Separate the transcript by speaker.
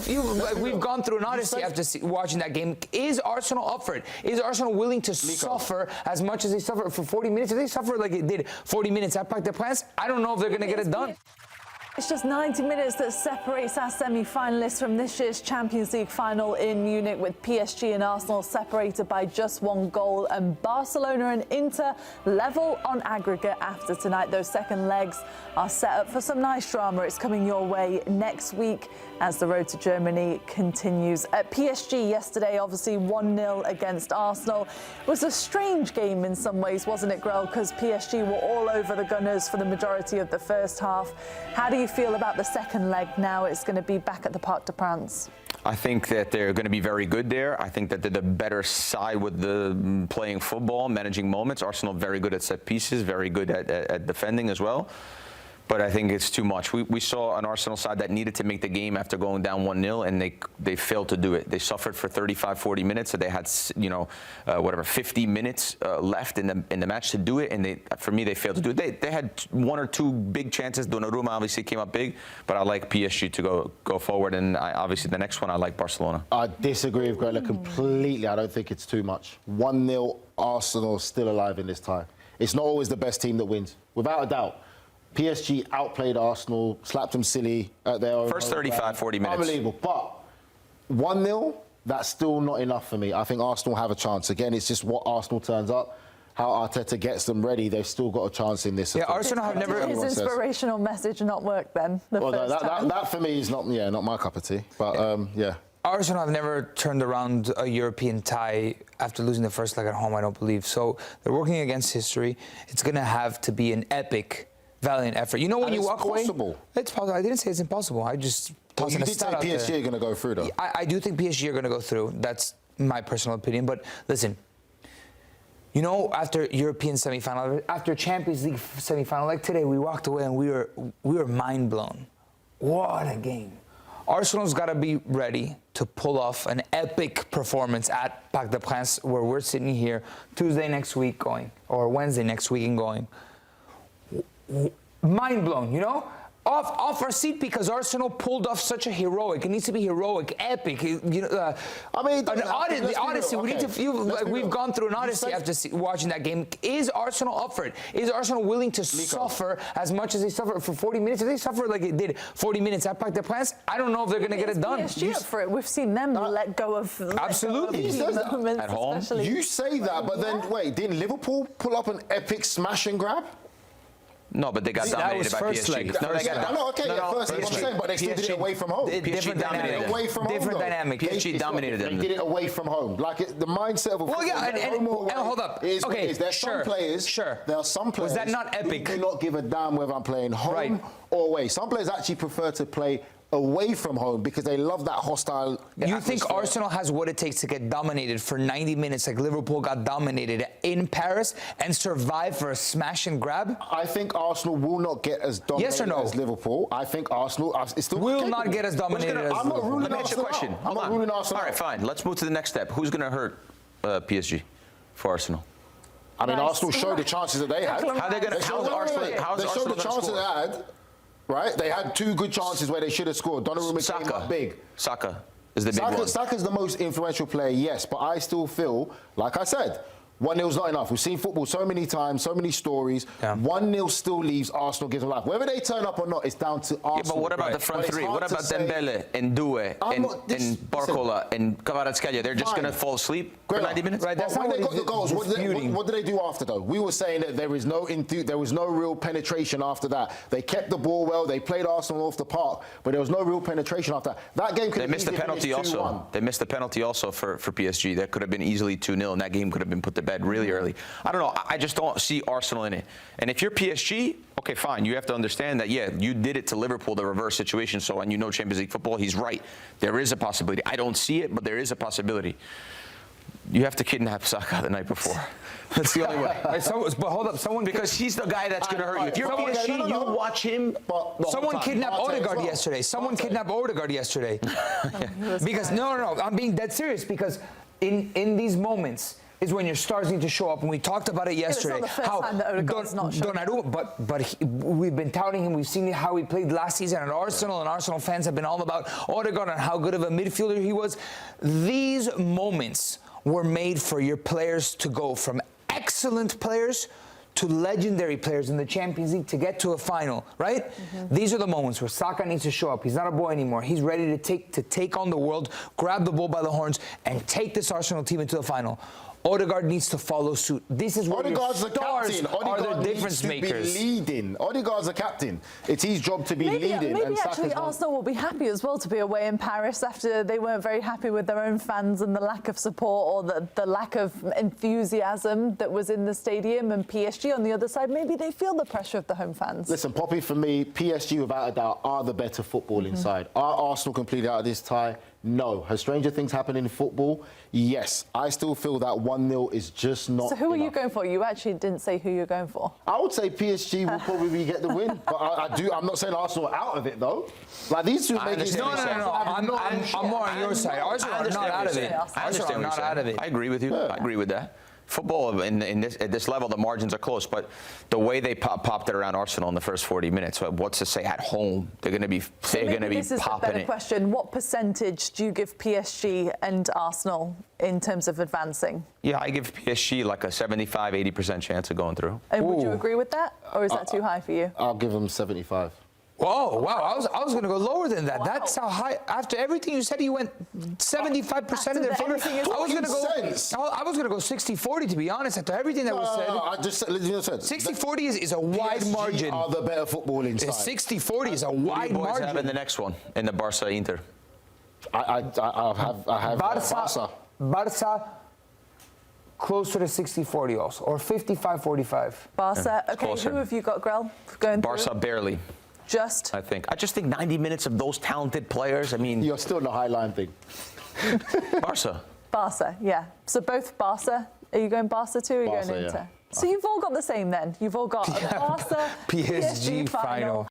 Speaker 1: we've gone through an odyssey after watching that game. Is Arsenal up for it? Is Arsenal willing to suffer as much as they suffered for 40 minutes? If they suffer like it did 40 minutes at Parc des Princes, I don't know if they're going to get it done.
Speaker 2: It's just 90 minutes that separates our semi-finalists from this year's Champions League final in Munich, with PSG and Arsenal separated by just 1 goal, and Barcelona and Inter level on aggregate after tonight. Those second legs are set up for some nice drama. It's coming your way next week as the road to Germany continues. At PSG yesterday, obviously 1-0 against Arsenal. It was a strange game in some ways, wasn't it, Grell? Because PSG were all over the Gunners for the majority of the first half. How do you feel about the second leg now? It's going to be back at the Parc des Princes.
Speaker 3: I think that they're going to be very good there. I think that they're the better side with the playing football, managing moments. Arsenal very good at set pieces, very good at defending as well. But I think it's too much. We saw an Arsenal side that needed to make the game after going down 1-0, and they failed to do it. They suffered for 35, 40 minutes, so they had 50 minutes left in the match to do it, and for me they failed to do it. They had 1 or 2 big chances. Donnarumma obviously came up big, but I like PSG to go forward, and obviously the next one I like Barcelona.
Speaker 4: I disagree with Grella completely. I don't think it's too much. 1-0, Arsenal still alive in this tie. It's not always the best team that wins, without a doubt. PSG outplayed Arsenal, slapped them silly at their own.
Speaker 3: First 35, 40 minutes.
Speaker 4: Unbelievable. But 1-0, that's still not enough for me. I think Arsenal have a chance. Again, it's just what Arsenal turns up, how Arteta gets them ready. They've still got a chance in this.
Speaker 1: Yeah, Arsenal have never...
Speaker 2: Did his inspirational message not work then?
Speaker 4: That for me is not my cup of tea. But, yeah.
Speaker 1: Arsenal have never turned around a European tie after losing the first leg at home, I don't believe. So they're working against history. It's going to have to be an epic, valiant effort. You know, when you walk away, it's possible. I didn't say it's impossible. I just tossed
Speaker 4: you did say PSG are going to go through, though.
Speaker 1: I do think PSG are going to go through. That's my personal opinion. But listen, you know, after European semi-final, after Champions League semi-final, like today, we walked away and we were mind blown. What a game! Arsenal's got to be ready to pull off an epic performance at Parc des Princes, where we're sitting here Tuesday next week going, or Wednesday next week and going. Mind blown, you know? Off our seat, because Arsenal pulled off such a heroic. It needs to be heroic, epic. You know,
Speaker 4: I mean,
Speaker 1: the odyssey. We need to feel like we've gone through an odyssey after watching that game. Is Arsenal up for it? Is Arsenal willing to suffer as much as they suffered for 40 minutes? If they suffered like it did 40 minutes at Parc des Princes, I don't know if they're going to get it done.
Speaker 2: PSG up for it. We've seen them let go of
Speaker 1: absolutely
Speaker 2: moments
Speaker 3: at home.
Speaker 2: Especially.
Speaker 4: You say that, but then wait, didn't Liverpool pull up an epic smash and grab?
Speaker 3: No, but they got dominated by PSG.
Speaker 4: First leg, I'm saying, but they still did it away from home.
Speaker 1: Different dynamic.
Speaker 4: Different
Speaker 1: dynamic.
Speaker 3: PSG dominated them.
Speaker 4: They did it away from home. Like the mindset of a
Speaker 1: hold up. Okay,
Speaker 4: there's some players. There are some players.
Speaker 1: Was that not epic?
Speaker 4: Who do not give a damn whether I'm playing home or away. Some players actually prefer to play away from home because they love that hostile atmosphere.
Speaker 1: You think Arsenal has what it takes to get dominated for 90 minutes like Liverpool got dominated in Paris and survive for a smash and grab?
Speaker 4: I think Arsenal will not get as dominated as Liverpool. I think Arsenal is still
Speaker 1: will not get as dominated as
Speaker 4: I'm not ruling Arsenal
Speaker 3: out.
Speaker 4: I'm not ruling Arsenal
Speaker 3: out. All right, fine. Let's move to the next step. Who's going to hurt PSG for Arsenal?
Speaker 4: I mean, Arsenal showed the chances that they had.
Speaker 3: How are they going to?
Speaker 4: They showed the chances they had. Right? They had 2 good chances where they should have scored. Donnarumma came up big.
Speaker 3: Saka is the big one.
Speaker 4: Saka's the most influential player, yes, but I still feel, like I said, 1-0's not enough. We've seen football so many times, so many stories. 1-0 still leaves Arsenal gives them life. Whether they turn up or not, it's down to Arsenal.
Speaker 3: Yeah, but what about the front three? What about Dembele and Doué and Barcola and Kvaratskhelia? They're just going to fall asleep for 90 minutes?
Speaker 1: Right, that's
Speaker 4: when
Speaker 1: how
Speaker 4: they got the goals, what did they do after, though? We were saying that there was no real penetration after that. They kept the ball well. They played Arsenal off the park, but there was no real penetration after that. That game could have been 2-1.
Speaker 3: They missed the penalty also. They missed the penalty also for PSG. That could have been easily 2-0, and that game could have been put to bed really early. I don't know. I just don't see Arsenal in it. And if you're PSG, okay, fine. You have to understand that, yeah, you did it to Liverpool, the reverse situation. So when you know Champions League football, he's right. There is a possibility. I don't see it, but there is a possibility. You have to kidnap Saka the night before. That's the only way.
Speaker 1: But hold up,
Speaker 3: because he's the guy that's going to hurt you. If you're PSG, you watch him.
Speaker 1: Someone kidnapped Odegaard yesterday. Someone kidnapped Odegaard yesterday. Because no, I'm being dead serious. Because in these moments, is when your stars need to show up. And we talked about it yesterday.
Speaker 2: It's not the first time that Odegaard's not showing up.
Speaker 1: But we've been touting him. We've seen how he played last season at Arsenal, and Arsenal fans have been all about Odegaard and how good of a midfielder he was. These moments were made for your players to go from excellent players to legendary players in the Champions League to get to a final, right? These are the moments where Saka needs to show up. He's not a boy anymore. He's ready to take on the world, grab the bull by the horns, and take this Arsenal team into the final. Odegaard needs to follow suit. This is where
Speaker 4: Odegaard's
Speaker 1: your
Speaker 4: the
Speaker 1: stars
Speaker 4: captain.
Speaker 1: are the
Speaker 4: Odegaard
Speaker 1: difference
Speaker 4: needs to
Speaker 1: makers.
Speaker 4: be leading. Odegaard's the captain. It's his job to be leading.
Speaker 2: Maybe
Speaker 4: and
Speaker 2: actually
Speaker 4: Saka's
Speaker 2: Arsenal will be happy as well to be away in Paris after they weren't very happy with their own fans and the lack of support or the lack of enthusiasm that was in the stadium, and PSG on the other side, maybe they feel the pressure of the home fans.
Speaker 4: Listen, Poppy, for me, PSG without a doubt are the better footballing side. Are Arsenal completely out of this tie? No. Has stranger things happened in football? Yes. I still feel that 1-0 is just not
Speaker 2: So who are you
Speaker 4: enough.
Speaker 2: going for? You actually didn't say who you're going for.
Speaker 4: I would say PSG will probably get the win, but I'm not saying Arsenal are out of it though. Like these two make it.
Speaker 1: No. I'm more on your side. Arsenal are not out of it. Arsenal are not out of it.
Speaker 3: I agree with you. I agree with that. Football at this level, the margins are close, but the way they popped it around Arsenal in the first 40 minutes, what's to say at home? They're going to be
Speaker 2: This is a
Speaker 3: popping
Speaker 2: better
Speaker 3: it.
Speaker 2: question. What percentage do you give PSG and Arsenal in terms of advancing?
Speaker 3: Yeah, I give PSG like a 75-80% chance of going through.
Speaker 2: And would you agree with that, or is that too high for you?
Speaker 4: I'll give them 75.
Speaker 1: Whoa, wow, I was going to go lower than that.
Speaker 2: Wow.
Speaker 1: That's how high. After everything you said, you went 75% in their favor.
Speaker 2: everything is
Speaker 1: I was going to go.
Speaker 4: sense.
Speaker 1: I was going to go 60-40, to be honest. After everything that was said,
Speaker 4: I just said
Speaker 1: 60-40 is a wide
Speaker 4: PSG
Speaker 1: margin.
Speaker 4: are the better footballing side.
Speaker 1: 60-40 is a
Speaker 3: Who do you
Speaker 1: wide
Speaker 3: boys
Speaker 1: margin.
Speaker 3: have in the next one, in the Barça Inter?
Speaker 4: I have
Speaker 1: Barça closer to 60-40 also, or 55-45.
Speaker 2: Barca.
Speaker 3: Yeah, it's
Speaker 2: Okay,
Speaker 3: closer.
Speaker 2: who have you got, Grell, going through?
Speaker 3: Barça barely,
Speaker 2: Just.
Speaker 3: I think. I just think 90 minutes of those talented players. I mean,
Speaker 4: You're still in the high line thing.
Speaker 3: Barça.
Speaker 2: Barca, yeah. So both Barca. Are you going Barca too, or are you
Speaker 4: Barca,
Speaker 2: going
Speaker 4: yeah.
Speaker 2: Inter? So you've all got the same then. You've all got a Barca
Speaker 1: PSG final.